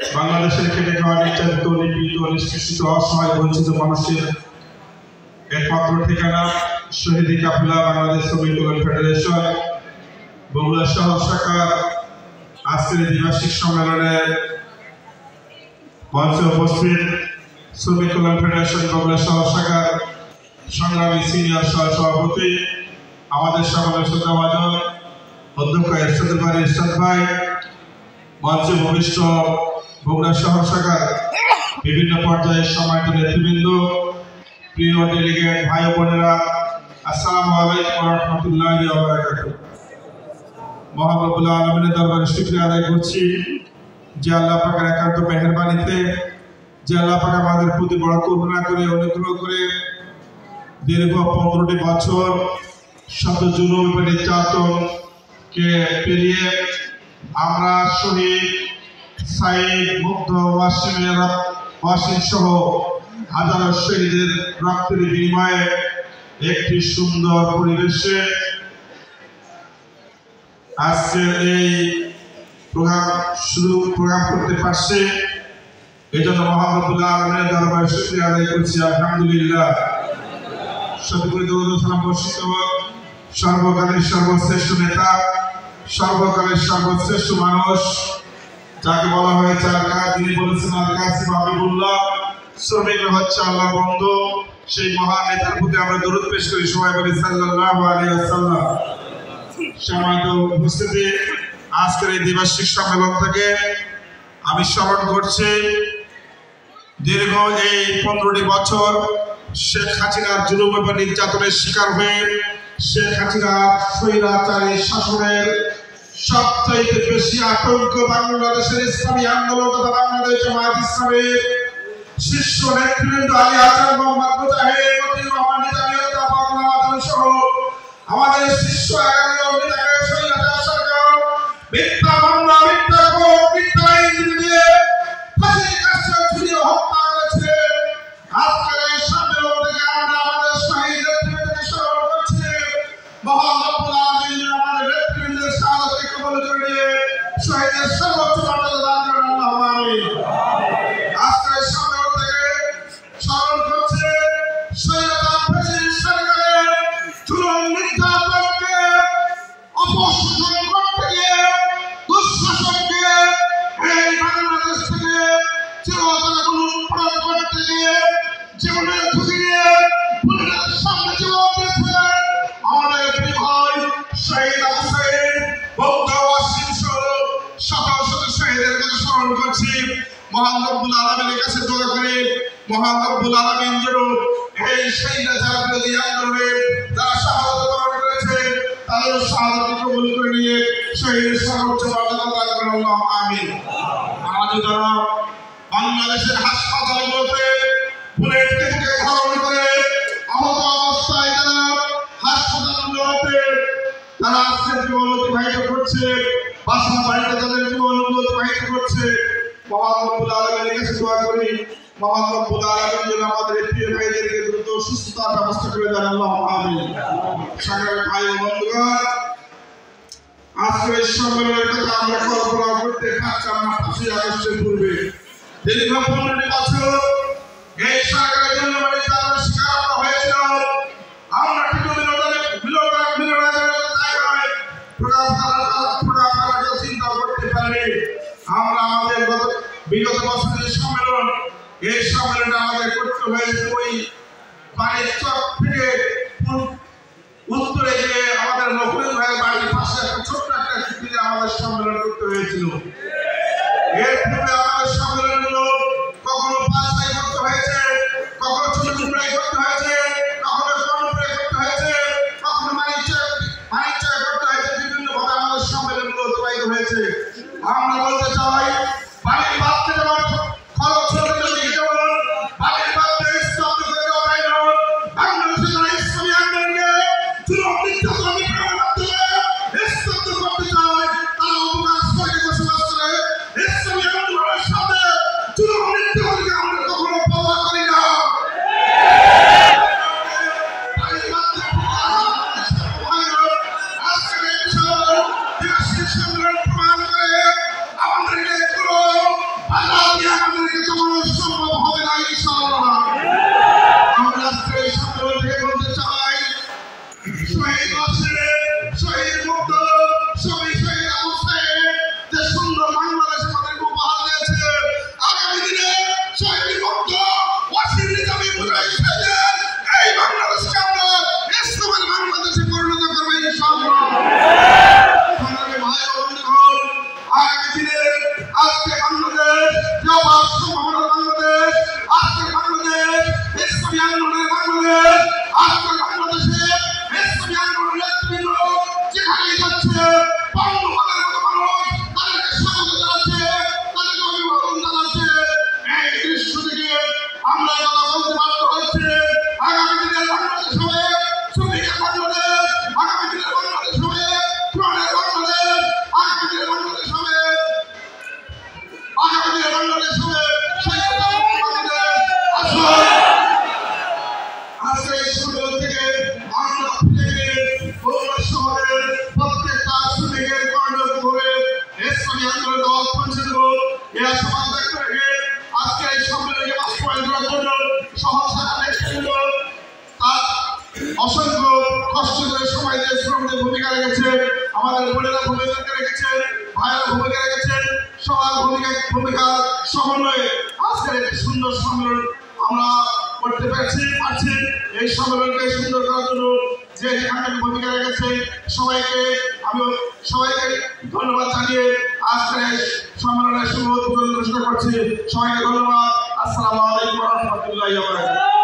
বাংলাদেশের খেটে খাওয়া নির্যাতিত, নিপীড়িত, নিষ্পেষিত, অসহায়, বঞ্চিত মানুষের একমাত্র ঠিকানা শহীদ কাফেলা বাংলাদেশ শ্রমিক কল্যাণ ফেডারেশন বগুড়া শহর শাখার আজকের দ্বিবার্ষিক সম্মেলনে মঞ্চে উপস্থিত শ্রমিক কল্যাণ ফেডারেশন বগুড়া শহর শাখার সংগ্রামী সিনিয়র সহসভাপতি আমাদের সকলের শ্রদ্ধাভাজন অধ্যক্ষ এরশাদ ভাই, মঞ্চে ভূমিষ্ঠ বগুড়া শহর শাখার বিভিন্ন পর্যায়ের সম্মানিত নেতৃবৃন্দ, প্রিয় ডেলিগেট ভাই বোনেরা, আসসালামু আলাইকুম ওয়া রাহমাতুল্লাহি ওয়া বারাকাতুহু। মহান রব্বুল আলামিনের দরবারে শুকরিয়া আদায় করছি যে আল্লাহ পাকের একান্ত মেহেরবানিতে যে আল্লাহ পাক আমাদের প্রতি বড় করুণা করে অনুগ্রহ করে দীর্ঘ 15টি বছর শত জুলুম ও নির্যাতনকে পেরিয়ে আমরা শহীদ সাইদ মুগ্ধ ওয়াসিম সহ হাজারো শহীদের রক্তের বিনিময়ে একটি সুন্দর পরিবেশে আজকে এই প্রোগ্রাম করতে পারছে। এই জন্য মহান রব্বুল আলামিনের দরবারে শুকরিয়া আদায় করছি, আলহামদুলিল্লাহ। সর্বকালের সর্বশ্রেষ্ঠ নেতা, সর্বকালের সর্বশ্রেষ্ঠ মানুষ যাকে বলা হয়েছে যিনি বলেছেন আল কাসিম হাবিবুল্লাহ, শ্রমিকরা হচ্ছে আল্লাহর বন্ধু, সেই মহান নেতার প্রতি আমরা দরুদ পেশ করি, সবাই বলি সাল্লাল্লাহু আলাইহি ওয়াসাল্লাম। সম্মানিত উপস্থিতি, আজকের এই দ্বিবার্ষিক সম্মেলন থেকে আমি স্মরণ করছি দীর্ঘ এই 15টি বছর শেখ হাসিনার জুলুম এবং নির্যাতনের শিকার হয়ে শেখ হাসিনার স্বৈরাচারী শাসনের সবচাইতে বেশি আতঙ্ক বাংলাদেশের ইসলামী আন্দোলন তথা বাংলাদেশ জামায়াত ইসলামের শীর্ষ নেতৃবৃন্দ আলী হাসান মোহাম্মদ মুজাহিদ মতিউর রহমান নিজামী সহ আমাদের শীর্ষ 11 নেতাকে স্বৈরাচার সরকার মিথ্যা মামলা, মিথ্যা কোর্ট, মিথ্যা আইন দিয়ে ফাঁসির কাছে ঝুলিয়ে হত্যা করেছে। আজকের এই সম্মেলন থেকে আমরা আমাদের শহীদ নেতৃবৃন্দকে স্মরণ করছি। মহান রব্বুল আলামিন আমাদের নেতৃবৃন্দের শাহাদাতকে কবুল করে নিয়ে শহীদের সর্বোচ্চ মর্যাদা দান করেন, আল্লাহুম্মা আমিন। আজকের এই সম্মেলন থেকে স্মরণ করছে স্বৈরাচার ফাঁসির সরকারের জুলুম নির্যাতনকে অপশোষণ করতে গিয়ে দুঃশাসনকে এই বাংলাদেশ থেকে চিরতরে উৎপাদন করতে গিয়ে জীবনের ঝুঁকি নিয়ে বুলেটের সামনে জীবন দিয়েছিলেন আমাদের প্রিয় ভাই শহীদ হুসেইন মুগ্ধ ওয়াসিম সহ শত শত শহীদের কথা স্মরণ করছি। মহান রব্বুল আলামিনের কাছে দোয়া করি, মহান রব্বুল আলামিন যেন এই স্বৈরাচার বিরোধী আন্দোলনে যারা শাহাদাত বরণ করেছে তাদের শাহাদাতকে কবুল করে নিয়ে শহীদের সর্বোচ্চ মর্যাদা দান করেন, আল্লাহুম্মা আমিন। আমাদের যারা বাংলাদেশের হাসপাতালগুলোতে বুলেটকে বুকে ধারণ করে আহত অবস্থায় যারা হাসপাতালগুলোতে তারা আজকের জীবন অতিবাহিত করছে, বাসা বাড়িতে তাদের জীবন অতিবাহিত করছে, মহান রব্বুল আলামিনের কাছে দোয়া করি মহান রব্বুল আলামিন যেন আমাদের প্রিয় ভাইদেরকে দ্রুত সুস্থতার ব্যবস্থা করে দেন, আল্লাহুম্মা আমিন। সংগ্রামী ভাই ও বন্ধুগণ, আজকের এই সম্মেলনের কথা আমরা কল্পনা করতে পারতাম না 5ই আগস্টের পূর্বে। দীর্ঘ 15টি বছর এই সরকারের জন্য নির্যাতনের শিকার আমরা হয়েছিলাম। আমরা কিন্তু চিন্তা করতে পারিনি। আমরা আমাদের বিগত বছরের সম্মেলন, এই সম্মেলনটা আমাদের করতে হয়েছে ওই বাড়ির চক থেকে উত্তরে গিয়ে আমাদের নকুল ভাইয়ের বাড়ির পাশে একটা ছোট্ট একটা স্থিতিতে আমাদের সম্মেলন করতে হয়েছিল। এর পূর্বে আমাদের সম্মেলনগুলো কখনো পাঁচটায় করতে হয়েছে, কখনো ছোট টুকরাই করতে হয়েছে, কখনো কর্ণপুরে করতে হয়েছে, কখনো মানিকচয় করতে হয়েছে, বিভিন্নভাবে আমাদের সম্মেলনগুলো অতিবাহিত হয়েছে। আমরা বলতে চাই বাড়ির বাচ্চা যেমন খরচ দিকে যেমন বাড়ির বাচ্চা স্তব্ধ করে দেওয়া হয় না, বাংলাদেশের যারা ইসলামী আন্দোলনকে জুলুম নির্যাতনের মাধ্যমে স্তব্ধ করতে চায় তারা অবকাশ করে বসবাস করে ইসলামী আন্দোলনের সাথে এই আন্দোলনের দল পৌঁছে দেব। এই আশাবাদ ব্যক্ত রেখে আজকে এই সম্মেলনকে বাস্তবায়ন করার জন্য সহসাধন তার অসংখ্য কষ্ট করে সময় দিয়ে শ্রমদের ভূমিকা রেখেছেন, আমাদের বোনেরা ভূমিকা রেখেছেন, ভাইয়েরা ভূমিকা রেখেছেন, সবার ভূমিকা সমন্বয়ে আজকের একটি সুন্দর সম্মেলন আমরা করতে পারছি। এই সম্মেলনকে সুন্দর করার জন্য যে যেখানে ভূমিকা রেখেছে আমি সবাইকে ধন্যবাদ জানিয়ে আজকের সম্মেলনের শুভ উদ্বোধন ঘোষণা করছি। সবাইকে ধন্যবাদ। আসসালামু আলাইকুম ওয়া রাহমাতুল্লাহি ওয়া বারাকাতুহু।